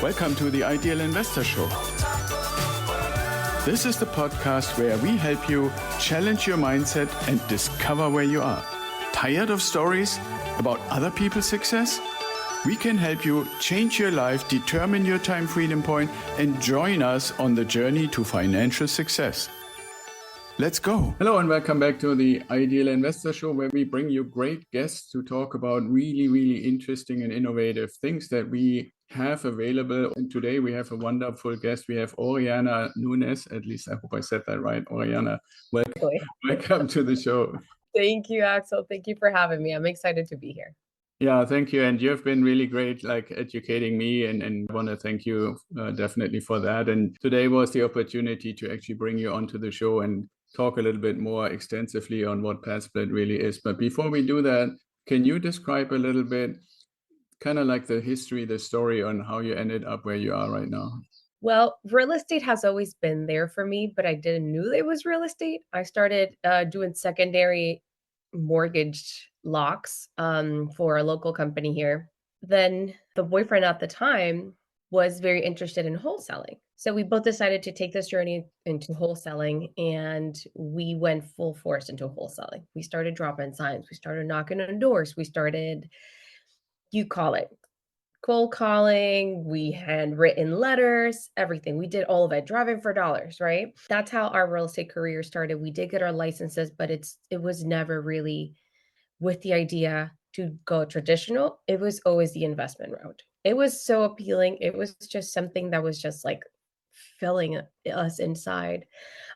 Welcome to the Ideal Investor Show. This is the podcast where we help you challenge your mindset and discover where you are. Tired of stories about other people's success? We can help you change your life, determine your time freedom point, and join us on the journey to financial success. Let's go. Hello and welcome back to the Ideal Investor Show, where we bring you great guests to talk about really interesting and innovative things that we have available. And today we have a wonderful guest. We have Orianna Nunez. At least I hope I said that right. Orianna, welcome to the show. Thank you, Axel. Thank you for having me. I'm excited to be here. Yeah, thank you. And you've been really great, educating me, and I want to thank you definitely for that. And today was the opportunity to actually bring you onto the show and talk a little bit more extensively on what Padsplit really is. But before we do that, can you describe a little bit kind of like the history, the story on how you ended up where you are right now? Well, real estate has always been there for me, but I didn't know it was real estate. I started doing secondary mortgage locks for a local company here. Then the boyfriend at the time was very interested in wholesaling. So we both decided to take this journey into wholesaling, and we went full force into wholesaling. We started dropping signs. We started knocking on doors. We started, you call it, cold calling. We had written letters, everything. We did all of it, driving for dollars, right? That's how our real estate career started. We did get our licenses, but it was never really with the idea to go traditional. It was always the investment route. It was so appealing. It was just something that was just like filling us inside.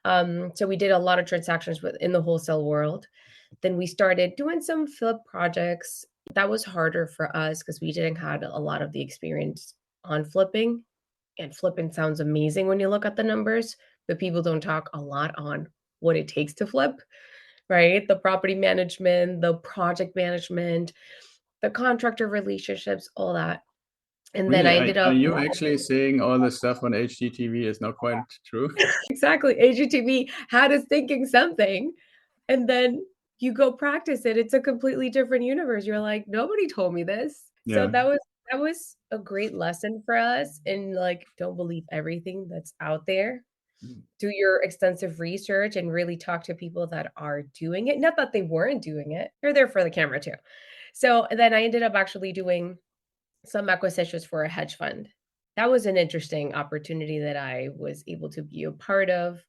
So we did a lot of transactions within the wholesale world. Then we started doing some flip projects. That was harder for us because we didn't have a lot of the experience on flipping. And flipping sounds amazing when you look at the numbers, but people don't talk a lot on what it takes to flip, right? The property management, the project management, the contractor relationships, all that. And really? Then I ended up... Are you actually saying all the stuff on HGTV is not quite true? Exactly. HGTV had us thinking something, and then you go practice it. It's a completely different universe. You're like, nobody told me this. Yeah. So that was a great lesson for us. And like, don't believe everything that's out there. Do your extensive research and really talk to people that are doing it. Not that they weren't doing it. They're there for the camera too. So then I ended up actually doing some acquisitions for a hedge fund. That was an interesting opportunity that I was able to be a part of.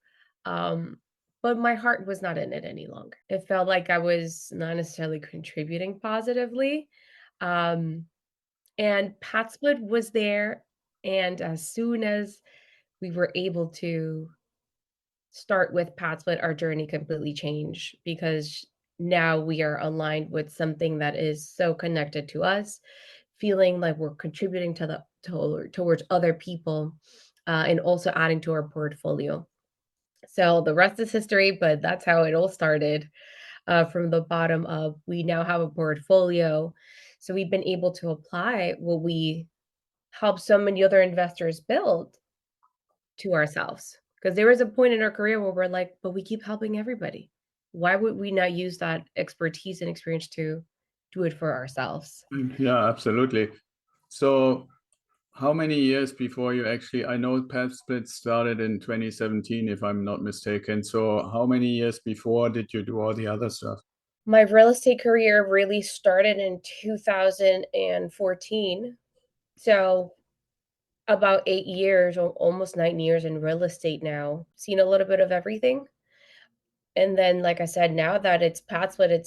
But my heart was not in it any longer. It felt like I was not necessarily contributing positively. And Padsplit was there. And as soon as we were able to start with Padsplit, our journey completely changed because now we are aligned with something that is so connected to us, feeling like we're contributing towards other people, and also adding to our portfolio. So the rest is history, but that's how it all started, from the bottom up. We now have a portfolio. So we've been able to apply what we help so many other investors build to ourselves. Because there was a point in our career where we're like, but we keep helping everybody. Why would we not use that expertise and experience to do it for ourselves? Yeah, absolutely. So how many years before you actually, I know Padsplit started in 2017, if I'm not mistaken. So how many years before did you do all the other stuff? My real estate career really started in 2014. So about 8 years, or almost 9 years in real estate now. Seen a little bit of everything. And then, like I said, now that it's Padsplit,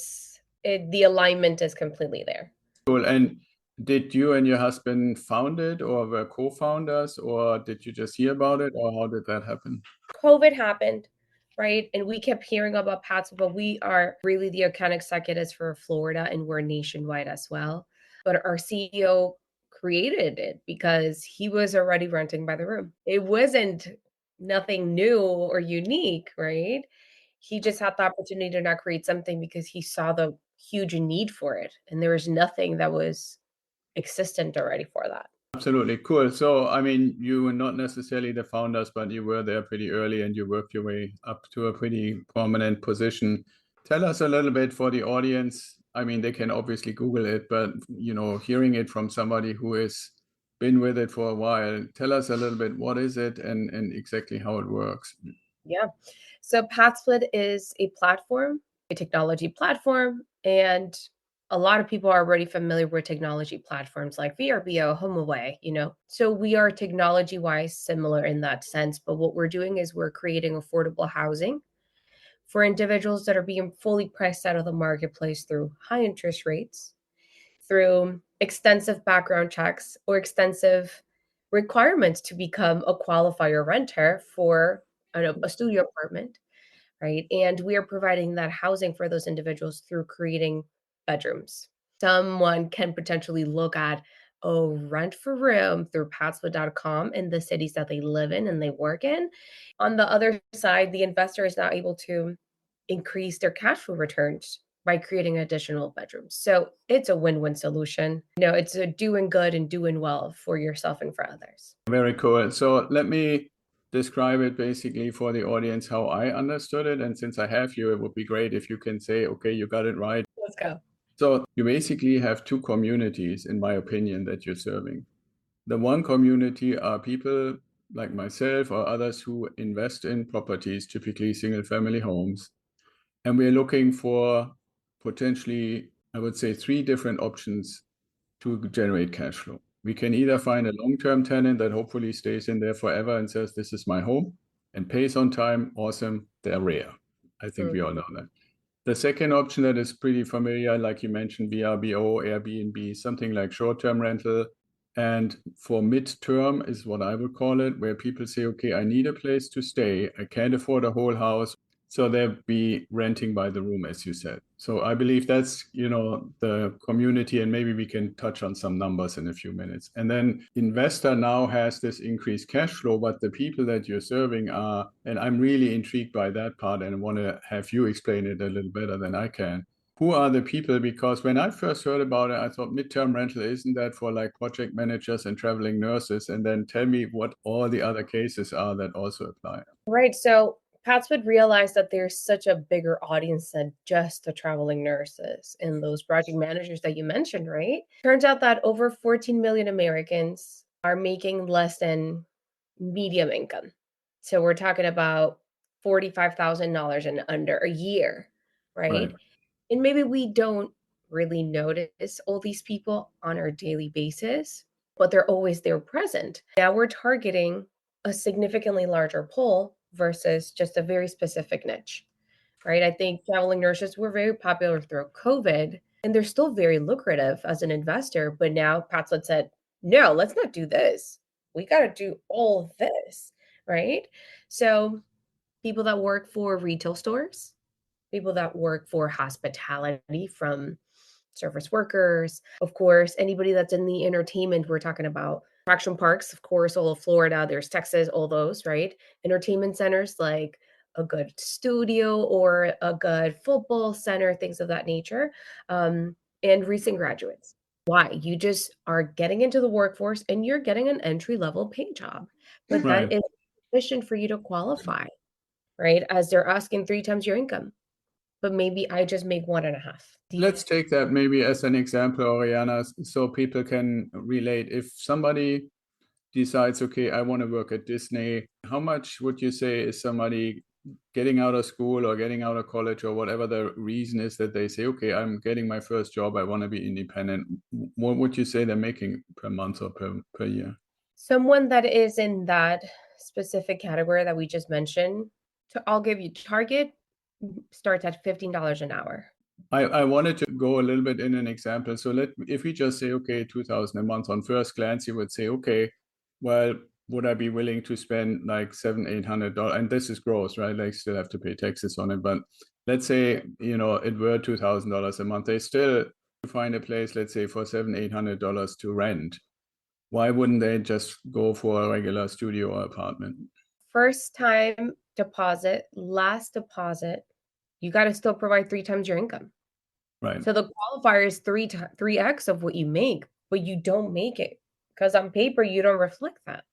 the alignment is completely there. Cool. And did you and your husband found it, or were co-founders, or did you just hear about it, or how did that happen? COVID happened, right? And we kept hearing about Padsplit, but we are really the account executives for Florida, and we're nationwide as well. But our CEO created it because he was already renting by the room. It wasn't nothing new or unique, right? He just had the opportunity to now create something because he saw the huge need for it. And there was nothing that was existent already for that. Absolutely. Cool. So, I mean, you were not necessarily the founders, but you were there pretty early and you worked your way up to a pretty prominent position. Tell us a little bit for the audience. I mean, they can obviously Google it, but, hearing it from somebody who is been with it for a while. Tell us a little bit, what is it and exactly how it works? Yeah. So Padsplit is a platform, a technology platform, and a lot of people are already familiar with technology platforms like VRBO, HomeAway, So we are technology-wise similar in that sense, but what we're doing is we're creating affordable housing for individuals that are being fully priced out of the marketplace through high interest rates, through extensive background checks or extensive requirements to become a qualifier renter for a studio apartment, right? And we are providing that housing for those individuals through creating bedrooms. Someone can potentially look at, rent for room through Padsplit.com in the cities that they live in and they work in. On the other side, the investor is now able to increase their cash flow returns by creating additional bedrooms. So it's a win-win solution. It's a doing good and doing well for yourself and for others. Very cool. So let me describe it basically for the audience how I understood it. And since I have you, it would be great if you can say, okay, you got it right. Let's go. So you basically have two communities, in my opinion, that you're serving. The one community are people like myself or others who invest in properties, typically single family homes. And we're looking for potentially, I would say, three different options to generate cash flow. We can either find a long-term tenant that hopefully stays in there forever and says, this is my home and pays on time. Awesome. They're rare. I think we all know that. The second option that is pretty familiar, like you mentioned, VRBO, Airbnb, something like short-term rental. And for mid-term is what I would call it, where people say, okay, I need a place to stay. I can't afford a whole house. So they'll be renting by the room, as you said. So I believe that's, the community, and maybe we can touch on some numbers in a few minutes. And then investor now has this increased cash flow, but the people that you're serving are, and I'm really intrigued by that part and I want to have you explain it a little better than I can. Who are the people? Because when I first heard about it, I thought midterm rental, isn't that for like project managers and traveling nurses? And then tell me what all the other cases are that also apply. Right. So Pats would realize that there's such a bigger audience than just the traveling nurses and those project managers that you mentioned, right? Turns out that over 14 million Americans are making less than medium income. So we're talking about $45,000 and under a year, right? Right. And maybe we don't really notice all these people on our daily basis, but they're always there present. Now we're targeting a significantly larger pool versus just a very specific niche, right? I think traveling nurses were very popular through COVID and they're still very lucrative as an investor. But now Patslet said, no, let's not do this. We got to do all this, right? So people that work for retail stores, people that work for hospitality from service workers, of course, anybody that's in the entertainment, we're talking about attraction parks, of course, all of Florida, there's Texas, all those, right? Entertainment centers like a good studio or a good football center, things of that nature, and recent graduates. Why? You just are getting into the workforce and you're getting an entry level pay job, but that Right. is sufficient for you to qualify, right? As they're asking 3 times your income, but maybe I just make 1.5. Let's take that maybe as an example, Oriana, so people can relate. If somebody decides, okay, I want to work at Disney, how much would you say is somebody getting out of school or getting out of college or whatever the reason is that they say, okay, I'm getting my first job, I want to be independent. What would you say they're making per month or per year? Someone that is in that specific category that we just mentioned, I'll give you target starts at $15 an hour. I wanted to go a little bit in an example. So if we just say, okay, 2000 a month on first glance, you would say, okay, well, would I be willing to spend like $700-800? And this is gross, right? Like still have to pay taxes on it. But let's say, it were $2,000 a month. They still find a place, let's say for $700-800 to rent. Why wouldn't they just go for a regular studio or apartment? First time deposit, last deposit, you got to still provide 3 times your income. Right. So the qualifier is 3x of what you make, but you don't make it because on paper you don't reflect that,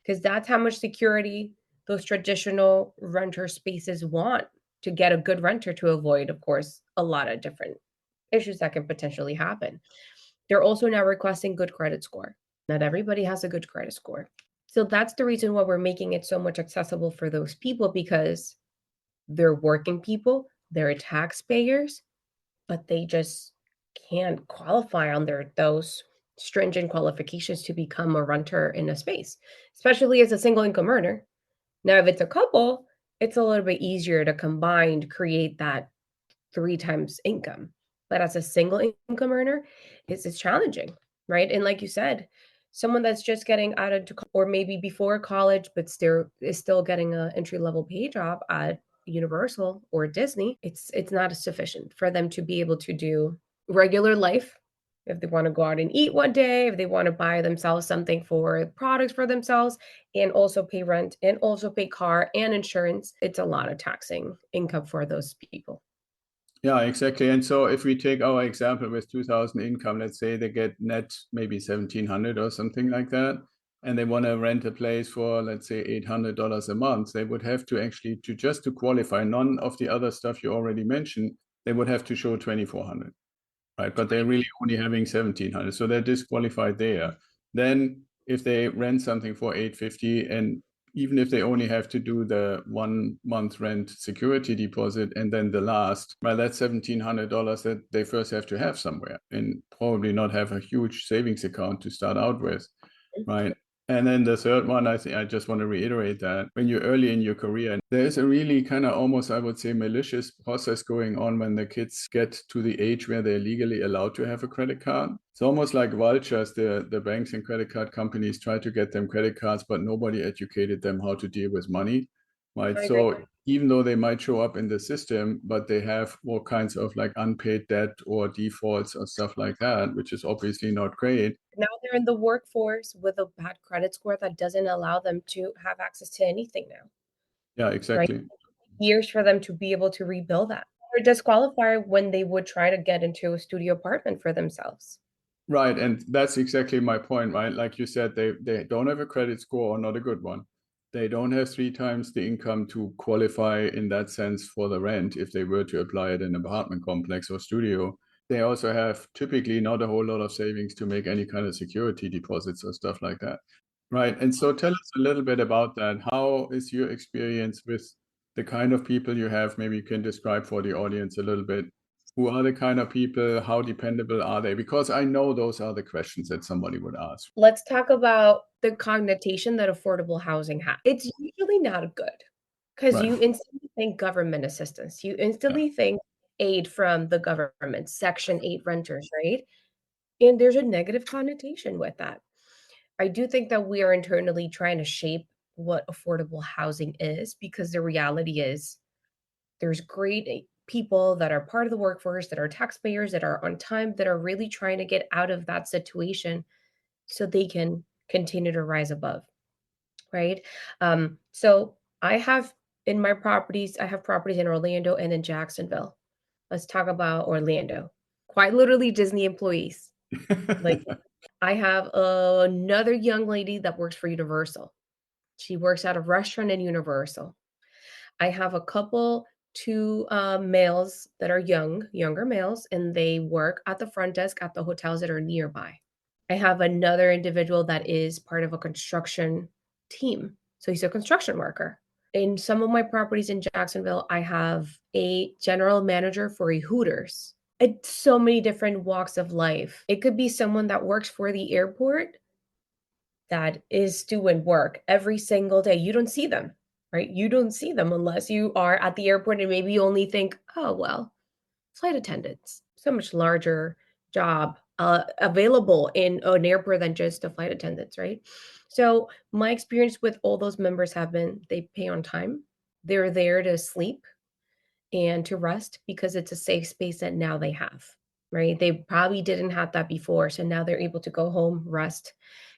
because that's how much security those traditional renter spaces want to get a good renter to avoid, of course, a lot of different issues that can potentially happen. They're also now requesting good credit score. Not everybody has a good credit score. So that's the reason why we're making it so much accessible for those people, because they're working people, they're taxpayers, but they just can't qualify under those stringent qualifications to become a renter in a space, especially as a single income earner. Now, if it's a couple, it's a little bit easier to combine, create that 3 times income. But as a single income earner, it's challenging, right? And like you said, someone that's just getting out of or maybe before college, but still getting an entry level pay job at Universal or Disney, it's not sufficient for them to be able to do regular life. If they want to go out and eat one day, if they want to buy themselves something for products for themselves, and also pay rent and also pay car and insurance, it's a lot of taxing income for those people. Yeah, exactly. And so if we take our example with 2000 income, let's say they get net maybe 1700 or something like that, and they want to rent a place for, let's say, $800 a month, they would have to actually, to qualify, none of the other stuff you already mentioned, they would have to show 2400, right? But they're really only having 1700, so they're disqualified there. Then if they rent something for 850, and even if they only have to do the 1 month rent security deposit and then the last, well, that's $1,700 that they first have to have somewhere, and probably not have a huge savings account to start out with, right? And then the third one, I think I just want to reiterate that when you're early in your career, there is a really kind of almost, I would say, malicious process going on when the kids get to the age where they're legally allowed to have a credit card. It's almost like vultures. The banks and credit card companies try to get them credit cards, but nobody educated them how to deal with money, right? I agree. So even though they might show up in the system, but they have all kinds of like unpaid debt or defaults or stuff like that, which is obviously not great. Now they're in the workforce with a bad credit score that doesn't allow them to have access to anything now, Yeah, right? exactly. Years for them to be able to rebuild that. They're disqualified when they would try to get into a studio apartment for themselves. Right, and that's exactly my point, right? Like you said, they don't have a credit score or not a good one. They don't have 3 times the income to qualify in that sense for the rent if they were to apply it in an apartment complex or studio. They also have typically not a whole lot of savings to make any kind of security deposits or stuff like that. Right, and so tell us a little bit about that. How is your experience with the kind of people you have? Maybe you can describe for the audience a little bit. Who are the kind of people? How dependable are they? Because I know those are the questions that somebody would ask. Let's talk about the connotation that affordable housing has. It's usually not good because Right. you instantly think government assistance. You Yeah. instantly think aid from the government, Section 8 renters, right? And there's a negative connotation with that. I do think that we are internally trying to shape what affordable housing is, because the reality is there's great people that are part of the workforce, that are taxpayers, that are on time, that are really trying to get out of that situation so they can continue to rise above, right? So I have in my properties, I have properties in Orlando and in Jacksonville. Let's talk about Orlando. Quite literally Disney employees. Like, I have another young lady that works for Universal. She works at a restaurant in Universal. I have a couple, 2 males that are younger males, and they work at the front desk at the hotels that are nearby. I have another individual that is part of a construction team. So he's a construction worker. In some of my properties in Jacksonville, I have a general manager for a Hooters. It's so many different walks of life. It could be someone that works for the airport that is doing work every single day. You don't see them, right? You don't see them unless you are at the airport and maybe you only think, oh, well, flight attendants, so much larger job available in an airport than just the flight attendants, right? So my experience with all those members have been they pay on time. They're there to sleep and to rest because it's a safe space that now they have, right? They probably didn't have that before. So now they're able to go home, rest,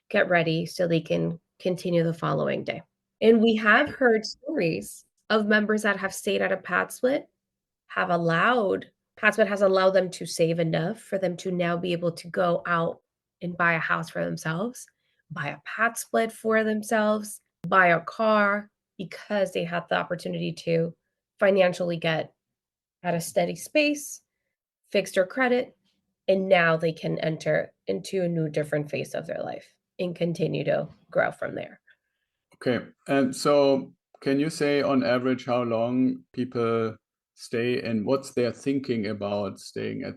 get ready so they can continue the following day. And we have heard stories of members that have stayed at a Padsplit have allowed Padsplit has allowed them to save enough for them to now be able to go out and buy a house for themselves, buy a Padsplit for themselves, buy a car because they had the opportunity to financially get at a steady space, fix their credit, and now they can enter into a new different phase of their life. and continue to grow from there. Okay. And so can you say on average how long people stay and what's their thinking about staying at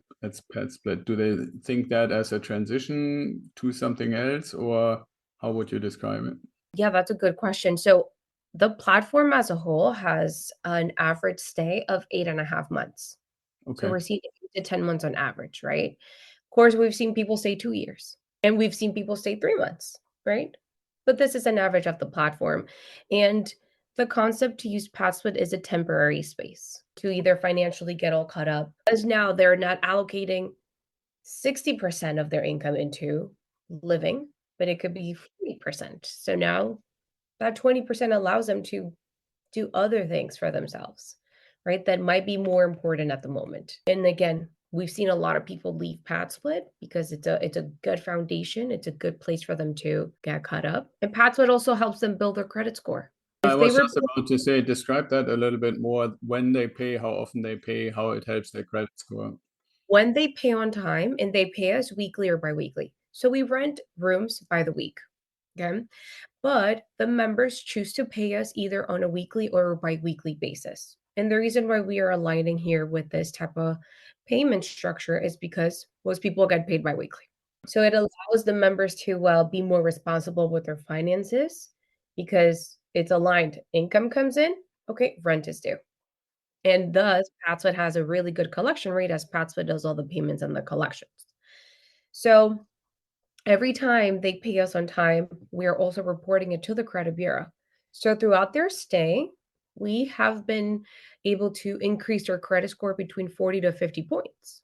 Padsplit? Do they think that as a transition to something else, or how would you describe it? Yeah, that's a good question. So the platform as a whole has an average stay of 8.5 months. So Okay. we're seeing 8 to 10 months on average, right? Of course, we've seen people stay 2 years and we've seen people stay 3 months, right? But this is an average of the platform. And the concept to use Password is a temporary space to either financially get all caught up, as now they're not allocating 60% of their income into living, but it could be 40%. So now that 20% allows them to do other things for themselves, right? That might be more important at the moment. And again, we've seen a lot of people leave Padsplit because it's a good foundation. It's a good place for them to get caught up. And Padsplit also helps them build their credit score. I If they was were just about to say, describe that a little bit more. When they pay, how often they pay, how it helps their credit score. when they pay on time and they pay us weekly or biweekly. So we rent rooms by the week. Okay. But the members choose to pay us either on a weekly or a bi-weekly basis. And the reason why we are aligning here with this type of payment structure is because most people get paid bi-weekly. So it allows the members to be more responsible with their finances because it's aligned. Income comes in, okay, rent is due. And thus, Patswood has a really good collection rate as Patswood does all the payments and the collections. So every time they pay us on time, we are also reporting it to the credit bureau. So throughout their stay, we have been able to increase their credit score between 40 to 50 points.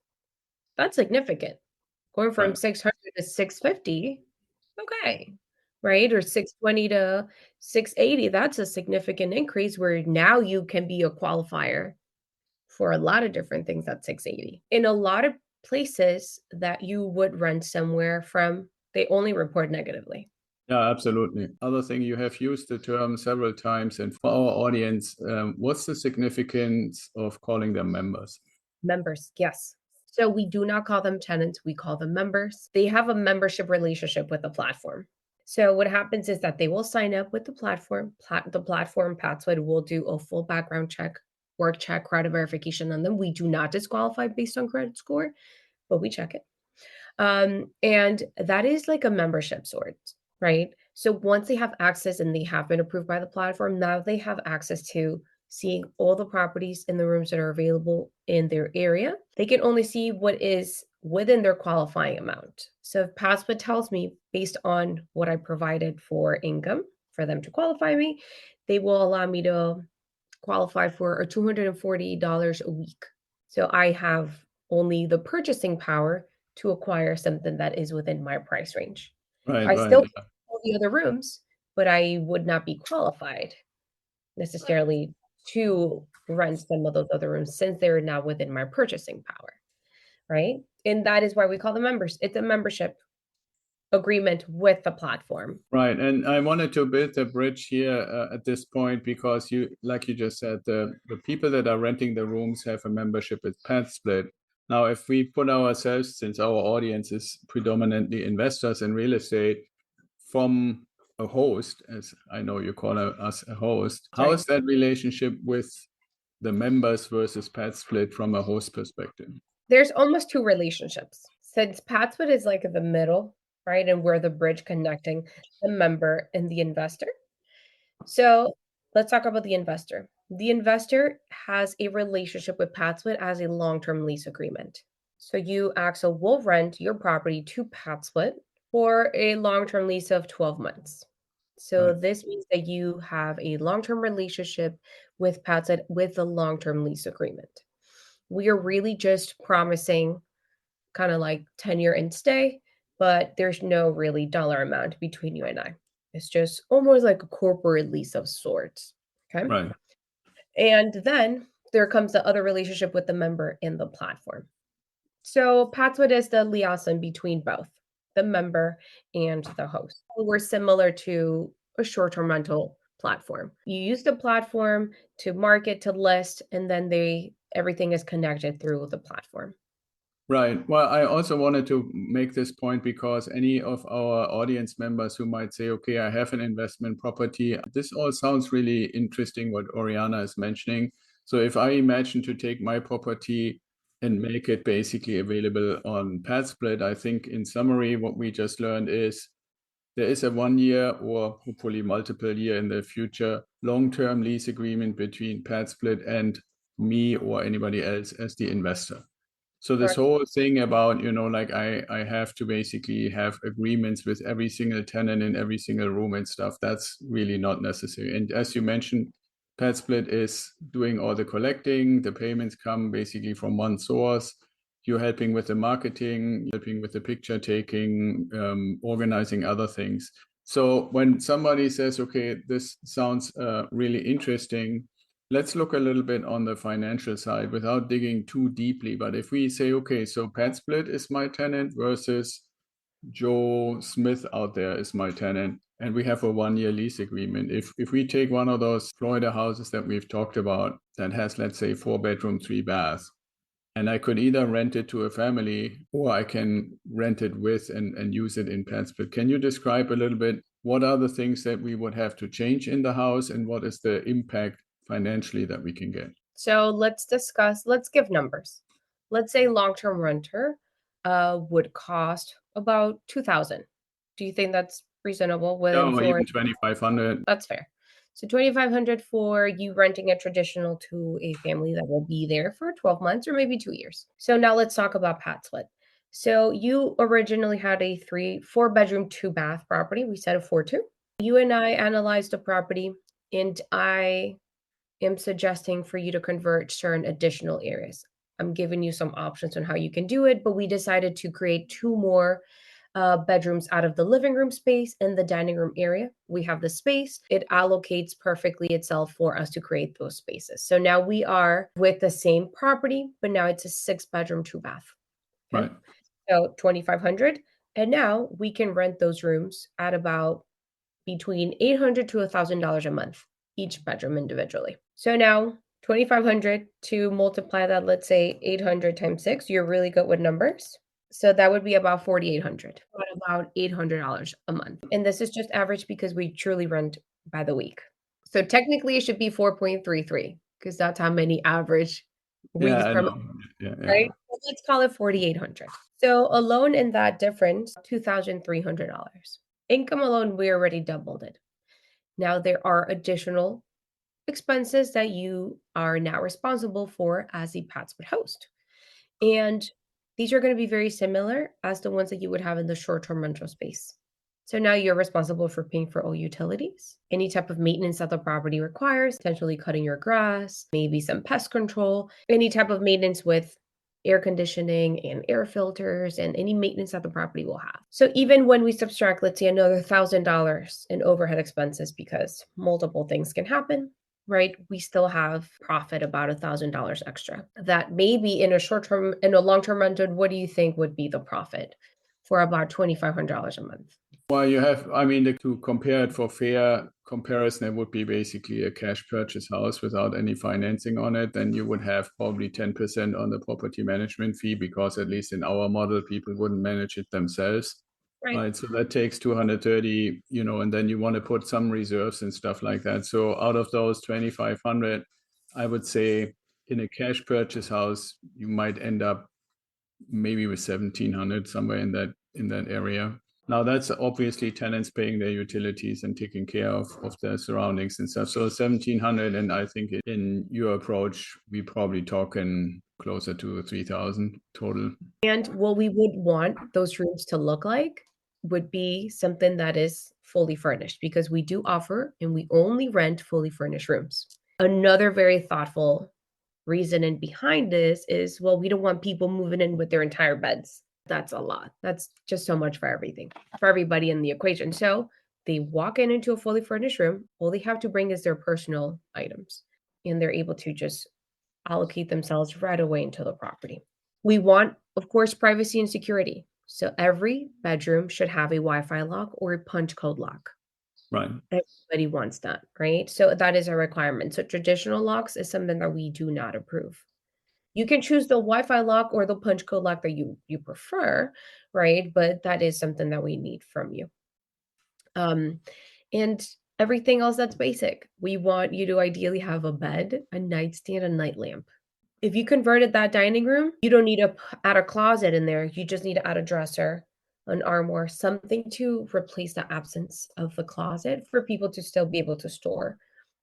That's significant. Going from Right. 600 to 650, okay, right? Or 620 to 680, that's a significant increase where now you can be a qualifier for a lot of different things at 680. In a lot of places that you would rent somewhere from, they only report negatively. Yeah, absolutely. Other thing, you have used the term several times, and for our audience, what's the significance of calling them members? Members, yes. So we do not call them tenants, we call them members. They have a membership relationship with the platform. So what happens is that they will sign up with the platform. The platform, Patswood, will do a full background check, work check, credit verification on them. We do not disqualify based on credit score, but we check it. And that is like a membership sort, right? So once they have access and they have been approved by the platform, now they have access to seeing all the properties in the rooms that are available in their area. They can only see what is within their qualifying amount. So if Password tells me based on what I provided for income for them to qualify me, they will allow me to qualify for a $240 a week. So I have only the purchasing power to acquire something that is within my price range. Right, I right. still have all the other rooms, but I would not be qualified necessarily to rent some of those other rooms since they're not within my purchasing power, right? And that is why we call them members. It's a membership agreement with the platform. Right. And I wanted to build a bridge here at this point because like you just said, the people that are renting the rooms have a membership with Padsplit. Now, if we put ourselves, since our audience is predominantly investors in real estate, from a host, as I know you call us a host, how is that relationship with the members versus Padsplit from a host perspective? There's almost two relationships. Since Patswood is like the middle, right? And we're the bridge connecting the member and the investor. So let's talk about the investor. The investor has a relationship with Patswood as a long-term lease agreement. So you, Axel, will rent your property to Patswood for a long-term lease of 12 months. So Right. this means that you have a long-term relationship with Patswood with a long-term lease agreement. We are really just promising kind of like tenure and stay, but there's no really dollar amount between you and I. It's just almost like a corporate lease of sorts. Okay. Right. And then there comes the other relationship with the member in the platform. So Patswood is the liaison between both the member and the host. We're similar to a short-term rental platform. You use the platform to market, to list, and then everything is connected through the platform. Right. Well, I also wanted to make this point because any of our audience members who might say, okay, I have an investment property, this all sounds really interesting what Oriana is mentioning. So if I imagine to take my property and make it basically available on Padsplit, I think in summary, what we just learned is there is a 1 year or hopefully multiple year in the future long-term lease agreement between Padsplit and me or anybody else as the investor. So this Correct. whole thing about, like I have to basically have agreements with every single tenant in every single room and stuff, that's really not necessary. And as you mentioned, PadSplit is doing all the collecting, the payments come basically from one source. You're helping with the marketing, helping with the picture taking, organizing other things. So when somebody says, okay, this sounds really interesting, let's look a little bit on the financial side without digging too deeply. But if we say, okay, so Padsplit is my tenant versus Joe Smith out there is my tenant, and we have a 1 year lease agreement. If we take one of those Florida houses that we've talked about that has, let's say, 4 bedroom, 3 baths, and I could either rent it to a family or I can rent it with and use it in Padsplit. Can you describe a little bit what are the things that we would have to change in the house and what is the impact financially that we can get? So let's give numbers. Let's say long-term renter would cost about 2,000. Do you think that's reasonable within No, Florida? even 2,500. That's fair. So 2,500 for you renting a traditional to a family that will be there for 12 months or maybe 2 years. So now let's talk about Padsplit. So you originally had a 4 bedroom, 2 bath property. We said a 4-2. You and I analyzed the property, and I am suggesting for you to convert certain additional areas. I'm giving you some options on how you can do it, but we decided to create 2 more bedrooms out of the living room space and the dining room area. We have the space. It allocates perfectly itself for us to create those spaces. So now we are with the same property, but now it's a 6 bedroom, 2 bath. Okay. Right. So 2,500. And now we can rent those rooms at about between $800 to $1,000 a month, each bedroom individually. So now 2,500 to multiply that, let's say 800 times 6, you're really good with numbers. So that would be about 4,800, about $800 a month. And this is just average because we truly rent by the week. So technically it should be 4.33 because that's how many average Yeah, weeks I per month, know. Yeah, yeah. right? So let's call it 4,800. So alone in that difference, $2,300. Income alone, we already doubled it. Now there are additional expenses that you are now responsible for as the Padsplit host. And these are going to be very similar as the ones that you would have in the short-term rental space. So now you're responsible for paying for all utilities, any type of maintenance that the property requires, potentially cutting your grass, maybe some pest control, any type of maintenance with air conditioning and air filters and any maintenance that the property will have. So even when we subtract, let's say another $1,000 in overhead expenses because multiple things can happen, right? We still have profit about $1,000 extra. That maybe in a long-term rental, what do you think would be the profit for about $2,500 a month? Well, you have, I mean, to compare it for fair comparison, it would be basically a cash purchase house without any financing on it. Then you would have probably 10% on the property management fee because at least in our model, people wouldn't manage it themselves. Right. Right. So that takes 230, and then you want to put some reserves and stuff like that. So out of those 2,500, I would say in a cash purchase house, you might end up maybe with 1,700 somewhere in that area. Now that's obviously tenants paying their utilities and taking care of their surroundings and stuff. So 1,700, and I think in your approach, we probably talking closer to 3,000 total. And what we would want those rooms to look like would be something that is fully furnished because we do offer and we only rent fully furnished rooms. Another very thoughtful reasoning behind this is, well, we don't want people moving in with their entire beds. That's a lot. That's just so much for everything, for everybody in the equation. So they walk into a fully furnished room. All they have to bring is their personal items, and they're able to just allocate themselves right away into the property. We want, of course, privacy and security. So every bedroom should have a Wi-Fi lock or a punch code lock. Right. Everybody wants that, right? So that is a requirement. So traditional locks is something that we do not approve. You can choose the Wi-Fi lock or the punch code lock that you prefer, right? But that is something that we need from you. Um, and everything else that's basic. We want you to ideally have a bed, a nightstand, a night lamp. If you converted that dining room, you don't need to add a closet in there. You just need to add a dresser, an armoire, something to replace the absence of the closet for people to still be able to store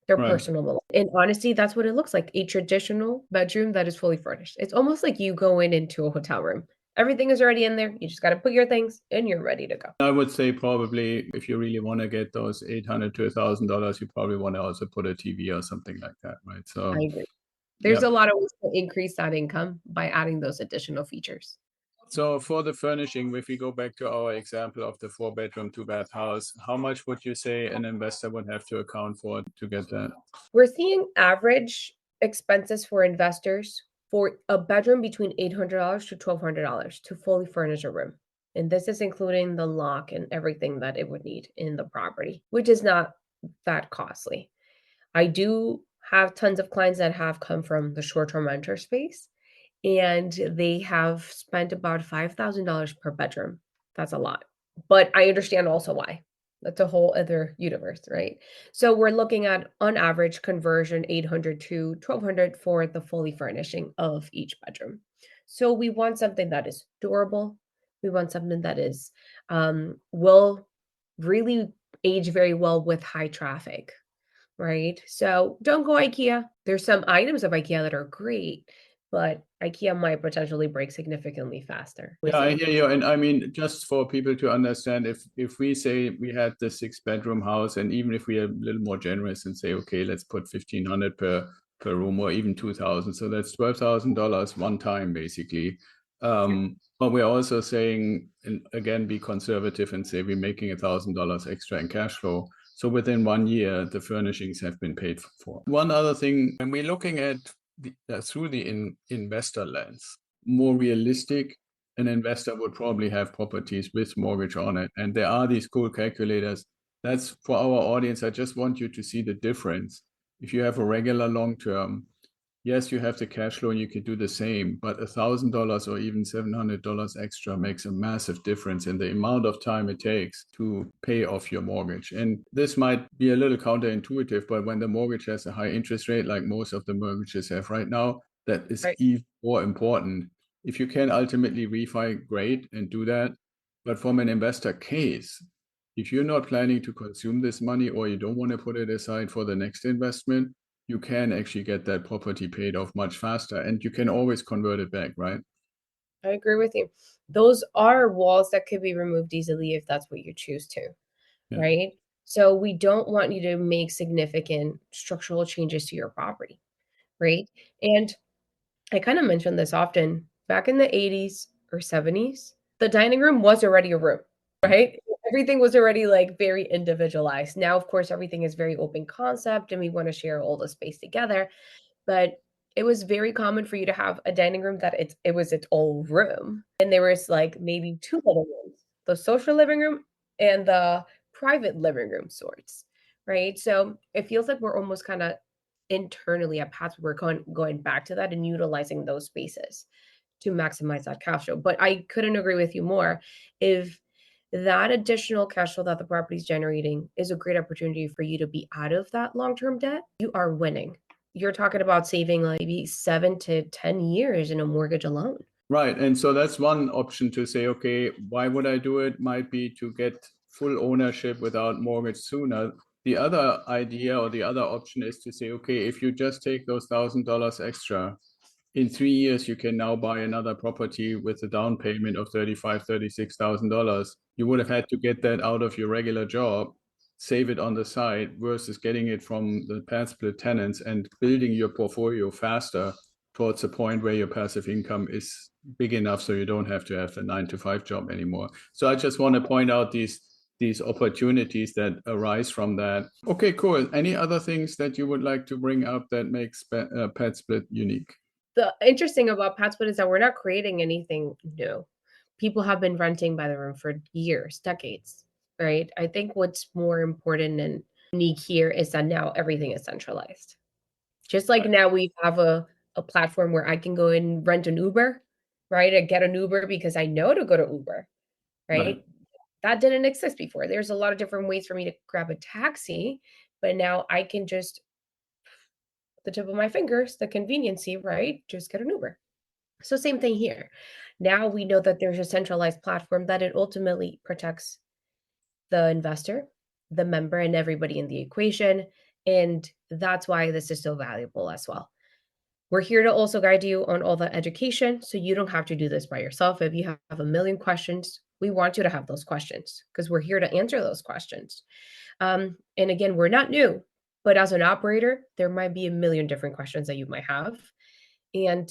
their Right. personal belongings. And honestly, that's what it looks like, a traditional bedroom that is fully furnished. It's almost like you going into a hotel room. Everything is already in there. You just got to put your things and you're ready to go. I would say probably if you really want to get those $800 to $1,000, you probably want to also put a TV or something like that, right? I So, agree. yeah. There's a lot of ways to increase that income by adding those additional features. So for the furnishing, if we go back to our example of the 4-bedroom, 2-bath house, how much would you say an investor would have to account for to get that? We're seeing average expenses for investors for a bedroom between $800 to $1,200 to fully furnish a room. And this is including the lock and everything that it would need in the property, which is not that costly. I do have tons of clients that have come from the short-term renter space, and they have spent about $5,000 per bedroom. That's a lot, but I understand also why. That's a whole other universe, right? So we're looking at, on average, conversion 800 to 1,200 for the fully furnishing of each bedroom. So we want something that is durable. We want something that is will really age very well with high traffic, right? So don't go IKEA. There's some items of IKEA that are great, but IKEA might potentially break significantly faster with Yeah, I sale. hear you. And I mean, just for people to understand, if we say we had the 6-bedroom house, and even if we are a little more generous and say, okay, let's put 1,500 per room or even 2,000, so that's $12,000 one time basically. But we're also saying, and again, be conservative and say we're making $1,000 extra in cash flow. So within 1 year, the furnishings have been paid for. One other thing, when we're looking at through the investor lens, more realistic, an investor would probably have properties with mortgage on it. And there are these cool calculators. That's for our audience. I just want you to see the difference. If you have a regular long term, yes, you have the cash flow and you could do the same, but $1,000 or even $700 extra makes a massive difference in the amount of time it takes to pay off your mortgage. And this might be a little counterintuitive, but when the mortgage has a high interest rate, like most of the mortgages have right now, that is Right. even more important. If you can ultimately refi, great, and do that. But from an investor case, if you're not planning to consume this money or you don't want to put it aside for the next investment, you can actually get that property paid off much faster and you can always convert it back, right? I agree with you. Those are walls that could be removed easily if that's what you choose to, Yeah. right? So we don't want you to make significant structural changes to your property, right? And I kind of mention this often. Back in the 80s or 70s, the dining room was already a room, right? Everything was already like very individualized. Now, of course, everything is very open concept and we want to share all the space together. But it was very common for you to have a dining room that it was its own room. And there was like maybe two little rooms, the social living room and the private living room sorts, right? So it feels like we're almost kind of internally at Pats, we're going back to that and utilizing those spaces to maximize that cash flow. But I couldn't agree with you more. If that additional cash flow that the property is generating is a great opportunity for you to be out of that long-term debt, you are winning. You're talking about saving like maybe 7 to 10 years in a mortgage alone. Right. And so that's one option to say, okay, why would I do it? Might be to get full ownership without mortgage sooner. The other idea or the other option is to say, okay, if you just take those $1,000 extra, in 3 years, you can now buy another property with a down payment of $35,000, $36,000. You would have had to get that out of your regular job, save it on the side versus getting it from the Padsplit tenants and building your portfolio faster towards a point where your passive income is big enough so you don't have to have a 9 to 5 job anymore. So I just want to point out these opportunities that arise from that. Okay, cool. Any other things that you would like to bring up that makes Padsplit unique? The interesting about Padsplit is that we're not creating anything new. People have been renting by the room for years, decades, right? I think what's more important and unique here is that now everything is centralized. Just like Right. now we have a a platform where I can go and rent an Uber, right? I get an Uber because I know to go to Uber, right? That didn't exist before. There's a lot of different ways for me to grab a taxi, but now I can just, the tip of my fingers, the conveniency, right? Just get an Uber. So same thing here. Now we know that there's a centralized platform that it ultimately protects the investor, the member, and everybody in the equation. And that's why this is so valuable as well. We're here to also guide you on all the education, so you don't have to do this by yourself. If you have a million questions, we want you to have those questions because we're here to answer those questions. And again, we're not new, but as an operator, there might be a million different questions that you might have. And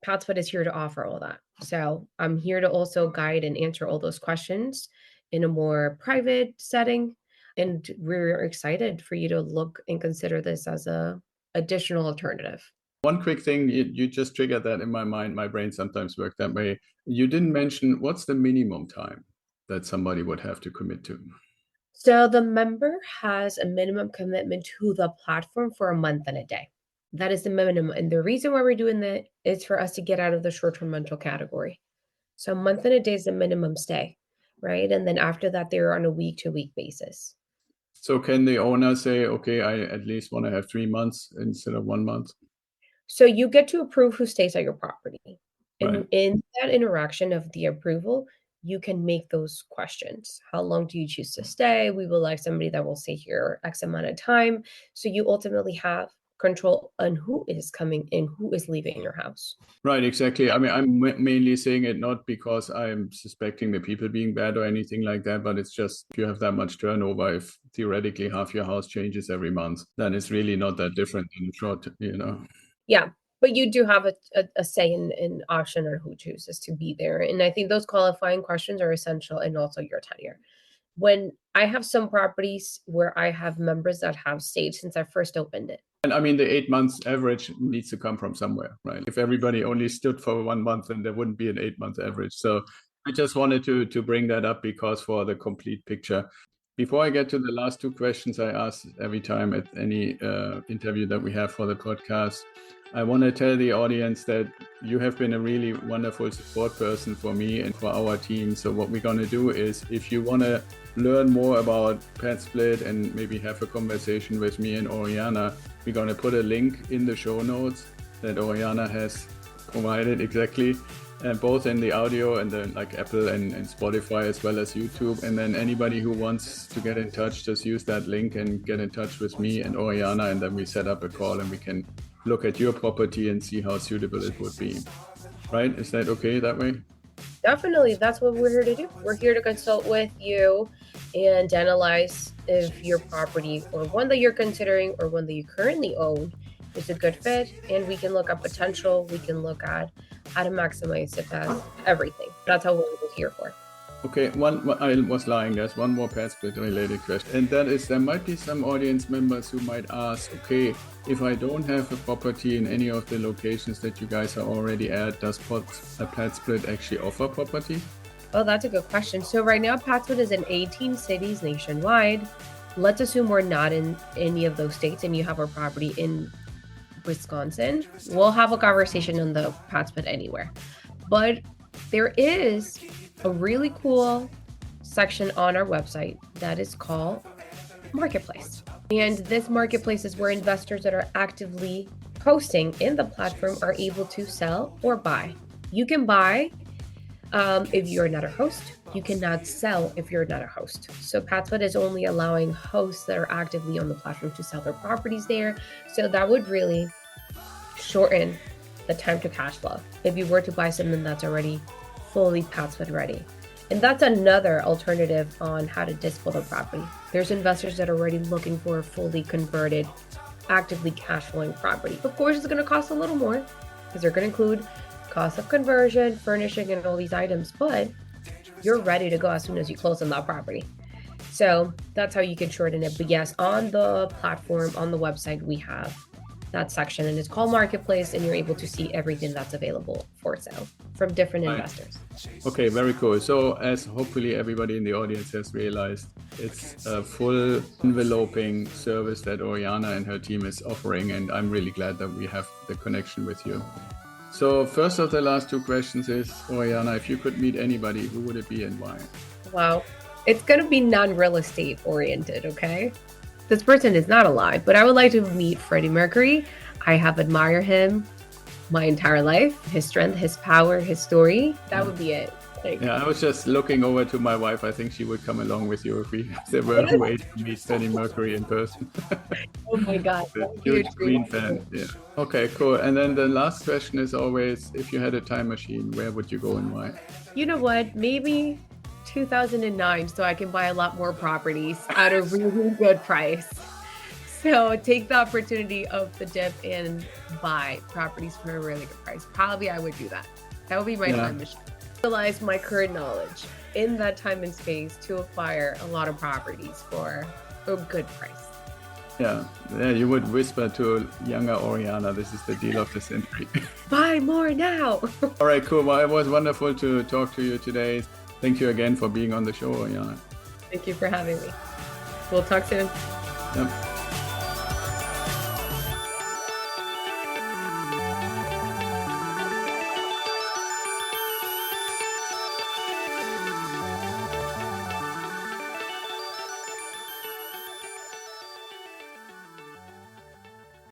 Padsplit is here to offer all that. So I'm here to also guide and answer all those questions in a more private setting. And we're excited for you to look and consider this as a additional alternative. One quick thing, you just triggered that in my mind. My brain sometimes works that way. You didn't mention what's the minimum time that somebody would have to commit to. So the member has a minimum commitment to the platform for a month and a day. That is the minimum. And the reason why we're doing that is for us to get out of the short-term rental category. So a month and a day is the minimum stay, right? And then after that, they're on a week-to-week basis. So can the owner say, okay, I at least want to have 3 months instead of 1 month? So you get to approve who stays at your property. And Right. in that interaction of the approval, you can make those questions. How long do you choose to stay? We would like somebody that will stay here X amount of time. So you ultimately have control on who is coming in, who is leaving your house. Right, exactly. I mean, I'm mainly saying it not because I'm suspecting the people being bad or anything like that, but it's just if you have that much turnover, if theoretically half your house changes every month, then it's really not that different in short, Yeah, but you do have a say in option on who chooses to be there. And I think those qualifying questions are essential, and also your tenure. When I have some properties where I have members that have stayed since I first opened it. And I mean, the 8 months average needs to come from somewhere, right? If everybody only stood for 1 month, then there wouldn't be an 8-month average. So I just wanted to bring that up because for the complete picture. Before I get to the last 2 questions I ask every time at any interview that we have for the podcast, I want to tell the audience that you have been a really wonderful support person for me and for our team. So what we're going to do is, if you want to learn more about Padsplit and maybe have a conversation with me and Orianna, we're going to put a link in the show notes that Orianna has provided exactly, both in the audio and then like Apple and Spotify as well as YouTube. And then anybody who wants to get in touch, just use that link and get in touch with me and Orianna, and then we set up a call and we can look at your property and see how suitable it would be. Right? Is that okay that way? Definitely. That's what we're here to do. We're here to consult with you and analyze if your property or one that you're considering or one that you currently own is a good fit. And we can look at potential. We can look at how to maximize it as everything. That's how we're here for. Okay, I was lying. There's one more Padsplit related question, and that is, there might be some audience members who might ask, okay, if I don't have a property in any of the locations that you guys are already at, does Padsplit actually offer property? Oh, that's a good question. So right now, Padsplit is in 18 cities nationwide. Let's assume we're not in any of those states and you have a property in Wisconsin. We'll have a conversation on the Padsplit anywhere. But there is a really cool section on our website that is called Marketplace. And this marketplace is where investors that are actively posting in the platform are able to sell or buy. You can buy if you're not a host. You cannot sell if you're not a host. So Padsplit is only allowing hosts that are actively on the platform to sell their properties there. So that would really shorten the time to cash flow if you were to buy something that's already fully Padsplit ready. And that's another alternative on how to dispose of property. There's investors that are already looking for a fully converted, actively cash flowing property. Of course, it's going to cost a little more because they're going to include cost of conversion, furnishing, and all these items, but you're ready to go as soon as you close on that property. So that's how you can shorten it. But yes, on the platform, on the website, we have that section, and it's called Marketplace, and you're able to see everything that's available for sale from different investors. Okay, very cool. So as hopefully everybody in the audience has realized, it's a full enveloping service that Orianna and her team is offering, and I'm really glad that we have the connection with you. So first of the last two questions is, Orianna, if you could meet anybody, who would it be and why? Wow. It's going to be non-real estate oriented, okay? This person is not alive, but I would like to meet Freddie Mercury. I have admired him my entire life, his strength, his power, his story. That would be it. Yeah, I was just looking over to my wife. I think she would come along with you if there were a way to meet Freddie Mercury in person. Oh my God. Huge Queen fan. Yeah. Okay, cool. And then the last question is always, if you had a time machine, where would you go and why? You know what? Maybe 2009, so I can buy a lot more properties at a really good price. So take the opportunity of the dip and buy properties for a really good price. Probably I would do that. That would be my time machine. Utilize my current knowledge in that time and space to acquire a lot of properties for a good price. Yeah, you would whisper to younger Orianna, this is the deal of the century. Buy more now. All right, cool. Well, it was wonderful to talk to you today. Thank you again for being on the show, Orianna. Thank you for having me. We'll talk soon. Yep.